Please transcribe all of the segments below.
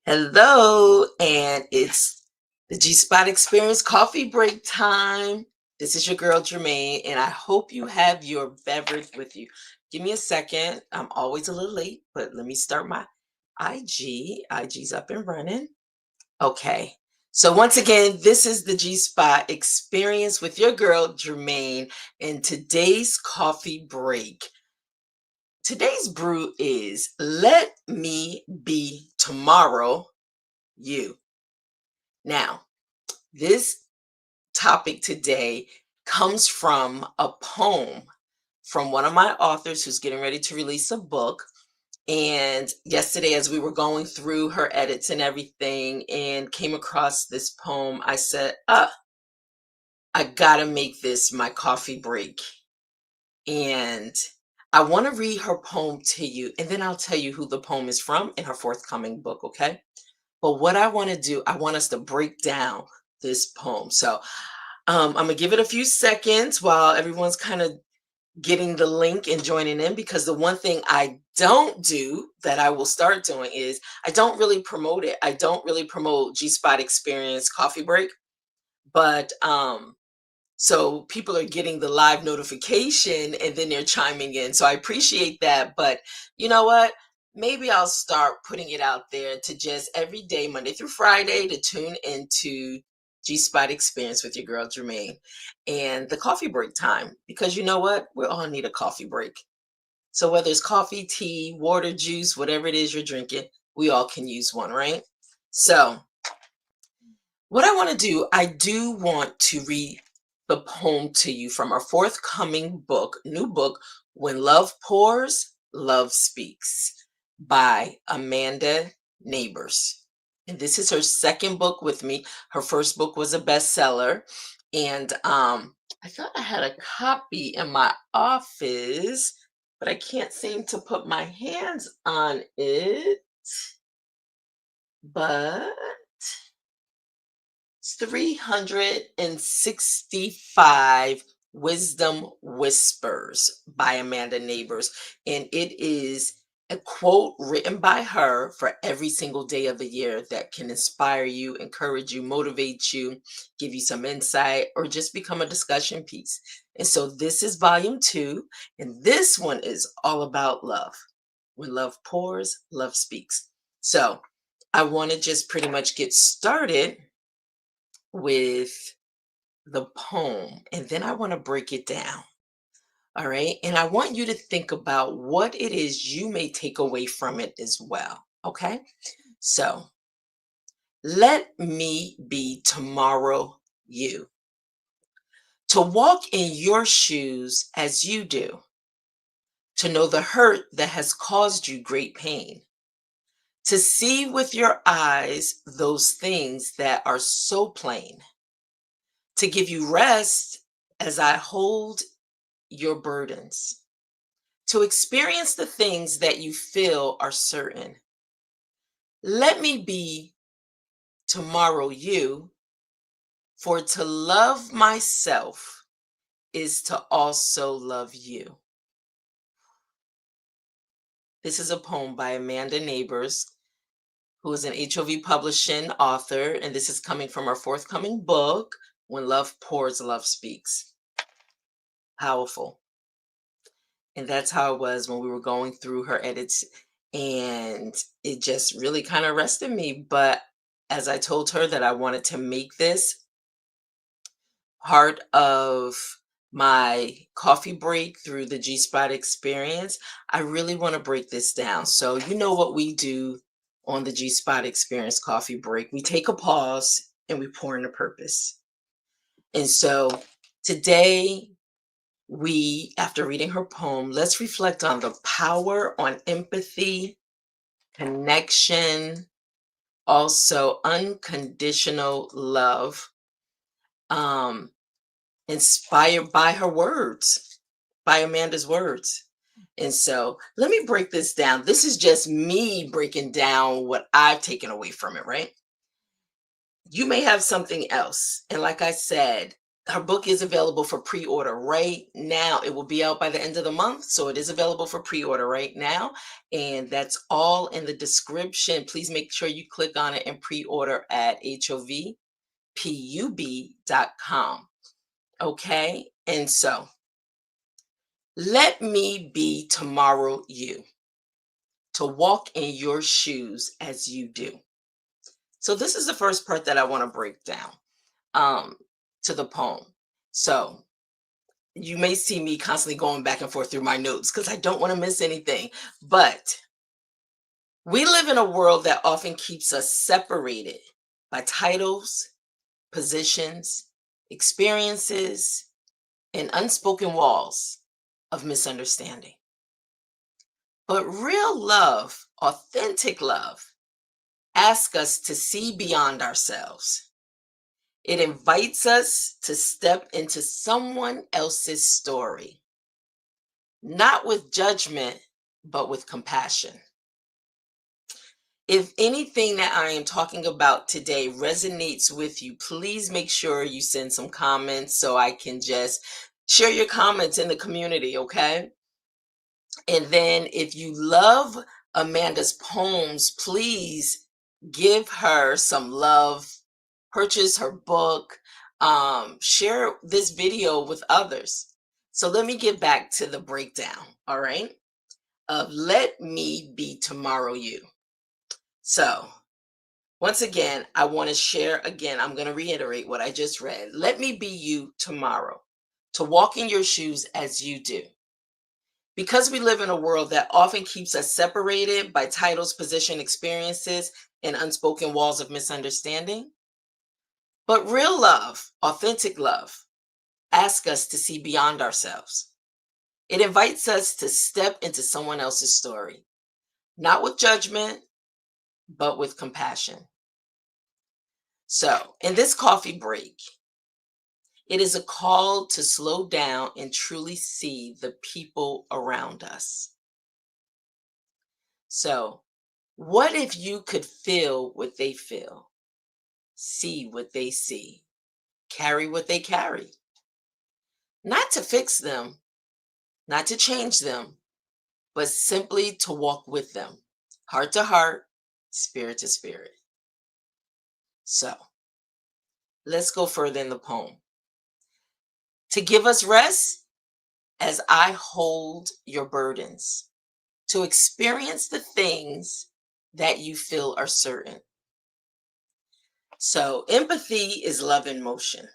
Hello, and it's the G Spot Experience coffee break time. This is your girl Germaine, and I hope you have your beverage with you. Give me a second. I'm always a little late, but let me start my IG. IG's up and running. Okay. So once again, this is the G Spot Experience with your girl Germaine, and today's coffee break. Today's brew is Let Me Be Tomorrow You. Now, this topic today comes from a poem from one of my authors who's getting ready to release a book. And yesterday, as we were going through her edits and everything and came across this poem, I said, I gotta make this my coffee break. And I want to read her poem to you, and then I'll tell you who the poem is from in her forthcoming book, okay? But what I want to do, I want us to break down this poem. So I'm gonna give it a few seconds while everyone's kind of getting the link and joining in, because the one thing I don't do that I will start doing is I don't really promote it. I don't really promote G Spot Experience Coffee Break, but so people are getting the live notification and then they're chiming in. So I appreciate that. But you know what? Maybe I'll start putting it out there to just every day, Monday through Friday, to tune into G Spot Experience with your girl Germaine and the coffee break time. Because you know what? We all need a coffee break. So whether it's coffee, tea, water, juice, whatever it is you're drinking, we all can use one, right? So what I want to do, I do want to read the poem to you from our forthcoming book, new book, When Love Pours, Love Speaks, by Amanda Nabors. And this is her second book with me. Her first book was a bestseller. And I thought I had a copy in my office, but I can't seem to put my hands on it. But it's 365 Wisdom Whispers by Amanda Nabors. And it is a quote written by her for every single day of the year that can inspire you, encourage you, motivate you, give you some insight, or just become a discussion piece. And so this is volume 2, and this one is all about love. When love pours, love speaks. So I want to just pretty much get started with the poem, and then I want to break it down. All right. And I want you to think about what it is you may take away from it as well. Okay. So let me be tomorrow you. To walk in your shoes as you do. To know the hurt that has caused you great pain. To see with your eyes those things that are so plain. To give you rest as I hold your burdens, to experience the things that you feel are certain. Let me be tomorrow you, for to love myself is to also love you. This is a poem by Amanda Nabors, who is an HOV publishing author, and this is coming from her forthcoming book, When Love Pours, Love Speaks. Powerful. And that's how it was when we were going through her edits. And it just really kind of rested me. But as I told her that I wanted to make this part of my coffee break through the G Spot experience, I really want to break this down. So, you know what we do on the G Spot experience coffee break? We take a pause and we pour in a purpose. And so today, after reading her poem, let's reflect on the power on empathy, connection, also unconditional love, um, inspired by her words, by Amanda's words. And so let me break this down. This is just me breaking down what I've taken away from it, right? You may have something else. And like I said, Her book is available for pre-order right now. It will be out by the end of the month, so it is available for pre-order right now, and that's all in the description. Please make sure you click on it and pre-order at hovpub.com. Okay? And so, let me be tomorrow you, to walk in your shoes as you do. So this is the first part that I want to break down um to the poem. So, you may see me constantly going back and forth through my notes because I don't want to miss anything. But we live in a world that often keeps us separated by titles, positions, experiences, and unspoken walls of misunderstanding. But real love, authentic love, asks us to see beyond ourselves. It invites us to step into someone else's story, not with judgment, but with compassion. If anything that I am talking about today resonates with you, please make sure you send some comments so I can just share your comments in the community, okay? And then if you love Amanda's poems, please give her some love, purchase her book, share this video with others. So let me get back to the breakdown, all right? Of Let Me Be Tomorrow You. So, once again, I want to share again, I'm going to reiterate what I just read. Let me be you tomorrow, to walk in your shoes as you do. Because we live in a world that often keeps us separated by titles, position, experiences, and unspoken walls of misunderstanding. But real love, authentic love, asks us to see beyond ourselves. It invites us to step into someone else's story, not with judgment, but with compassion. So, in this coffee break, it is a call to slow down and truly see the people around us. So, what if you could feel what they feel, see what they see, carry what they carry? Not to fix them, not to change them, but simply to walk with them, heart to heart, spirit to spirit. So, let's go further in the poem. To give us rest as I hold your burdens, to experience the things that you feel are certain. So, empathy is love in motion.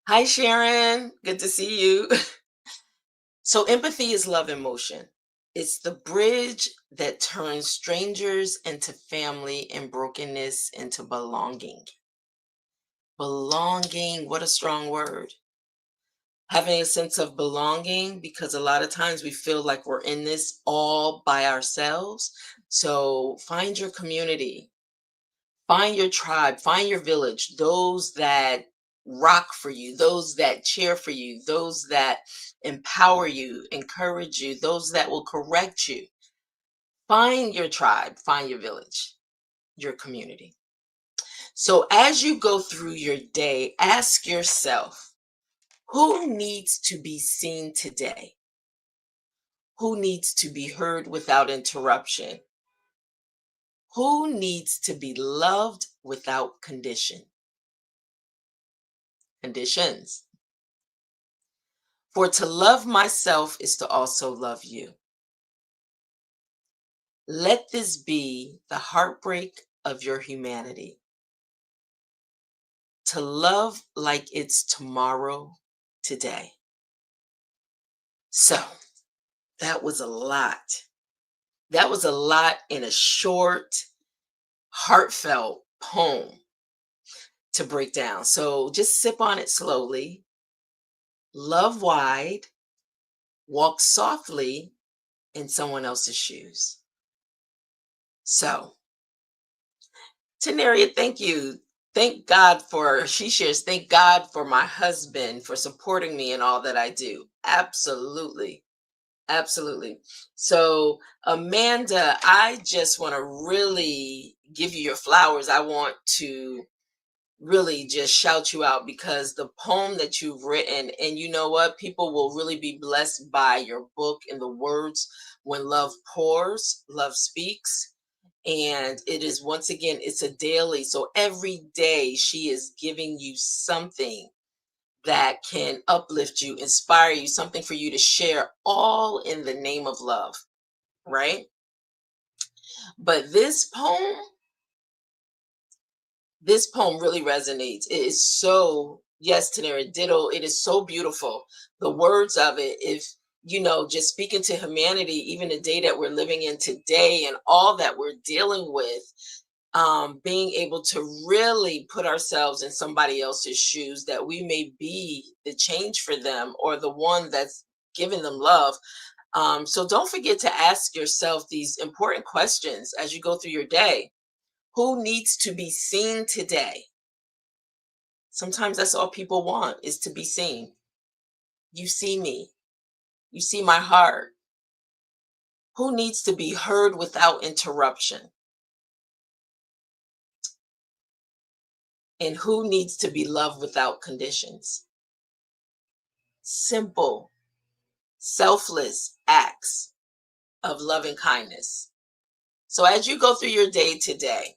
Hi, Sharon. Good to see you. So, empathy is love in motion. It's the bridge that turns strangers into family and brokenness into belonging. Belonging, what a strong word. Having a sense of belonging, because a lot of times we feel like we're in this all by ourselves. So, find your community, find your tribe, find your village, those that rock for you, those that cheer for you, those that empower you, encourage you, those that will correct you. Find your tribe, find your village, your community. So as you go through your day, ask yourself, who needs to be seen today? Who needs to be heard without interruption? Who needs to be loved without conditions? For to love myself is to also love you. Let this be the heartbreak of your humanity. To love like it's tomorrow, today. So that was a lot. That was a lot in a short, heartfelt poem to break down. So just sip on it slowly. Love wide. Walk softly in someone else's shoes. So, Tenaria, thank you. Thank God for, she shares, thank God for my husband for supporting me in all that I do. Absolutely. Absolutely. So, Amanda, I just want to really give you your flowers. I want to really just shout you out because the poem that you've written, and you know what? People will really be blessed by your book and the words when love pours, love speaks. And it is once again, it's a daily. So every day she is giving you something that can uplift you, inspire you, something for you to share, all in the name of love, right? But this poem really resonates. It is so, yes, Tanera, ditto. It is so beautiful. The words of it, if just speaking to humanity, even the day that we're living in today and all that we're dealing with, being able to really put ourselves in somebody else's shoes, that we may be the change for them or the one that's giving them love. So don't forget to ask yourself these important questions as you go through your day. Who needs to be seen today? Sometimes that's all people want, is to be seen. You see me. You see my heart. Who needs to be heard without interruption? And who needs to be loved without conditions? Simple, selfless acts of loving kindness. So as you go through your day today,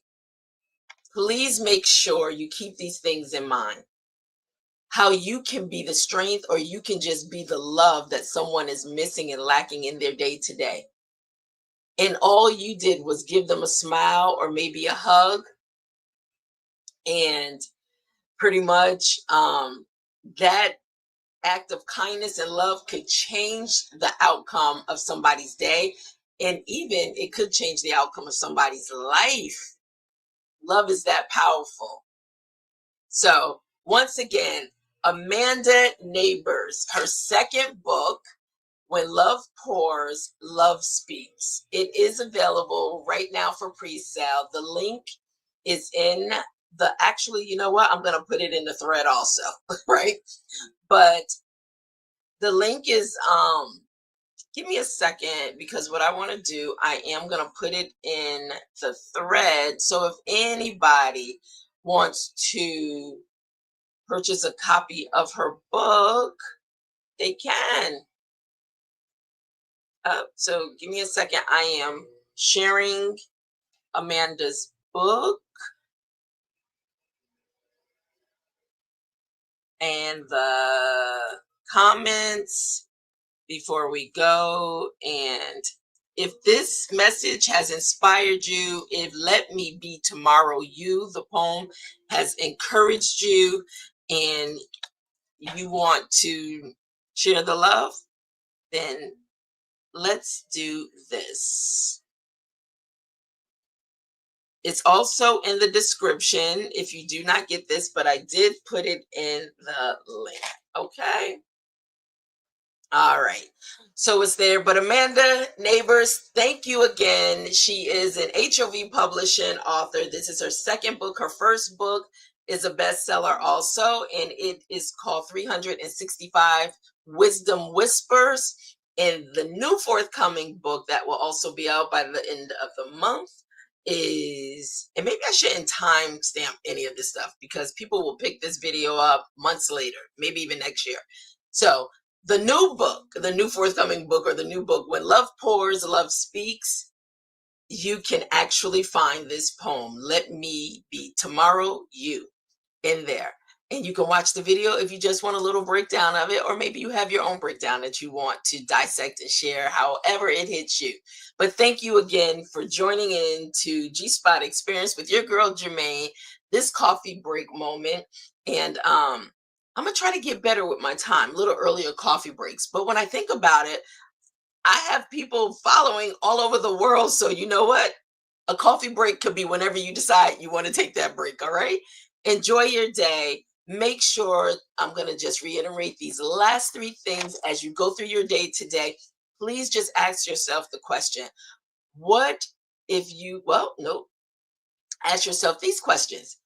please make sure you keep these things in mind. How you can be the strength, or you can just be the love that someone is missing and lacking in their day today. And all you did was give them a smile or maybe a hug, and pretty much that act of kindness and love could change the outcome of somebody's day, and even it could change the outcome of somebody's life. Love is that powerful. So once again, Amanda Nabors, her second book, When Love Pours, Love Speaks. It is available right now for pre-sale. The link is in the, actually, you know what? I'm going to put it in the thread also, right? But the link is, give me a second, because what I want to do, I am going to put it in the thread. So if anybody wants to purchase a copy of her book, they can. So give me a second. I am sharing Amanda's book and the comments before we go. And if this message has inspired you, if Let Me Be Tomorrow You, the poem, has encouraged you, and you want to share the love, then let's do this. It's also in the description if you do not get this, but I did put it in the link. Okay. All right. So it's there. But Amanda Nabors, thank you again. She is an HOV publishing author. This is her second book. Her first book is a bestseller also, and it is called 365 Wisdom Whispers. And the new forthcoming book that will also be out by the end of the month is, and maybe I shouldn't timestamp any of this stuff because people will pick this video up months later, maybe even next year. So the new book, the new forthcoming book, or the new book, When Love Pours, Love Speaks, you can actually find this poem, Let Me Be Tomorrow You, in there. And you can watch the video if you just want a little breakdown of it, or maybe you have your own breakdown that you want to dissect and share, however it hits you. But thank you again for joining in to G Spot Experience with your girl Germaine, this coffee break moment. And I'm gonna try to get better with my time, a little earlier coffee breaks. But when I think about it, I have people following all over the world. So you know what? A coffee break could be whenever you decide you want to take that break. All right. Enjoy your day. Make sure, I'm going to just reiterate these last three things as you go through your day today. Please just ask yourself the question, what if you, well, no, ask yourself these questions.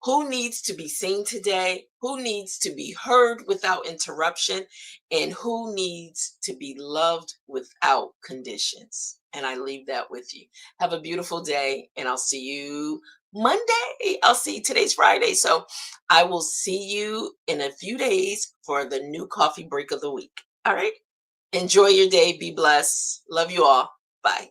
Who needs to be seen today? Who needs to be heard without interruption? And who needs to be loved without conditions? And I leave that with you. Have a beautiful day, and I'll see you Monday. I'll see, today's Friday. So I will see you in a few days for the new coffee break of the week. All right. Enjoy your day. Be blessed. Love you all. Bye.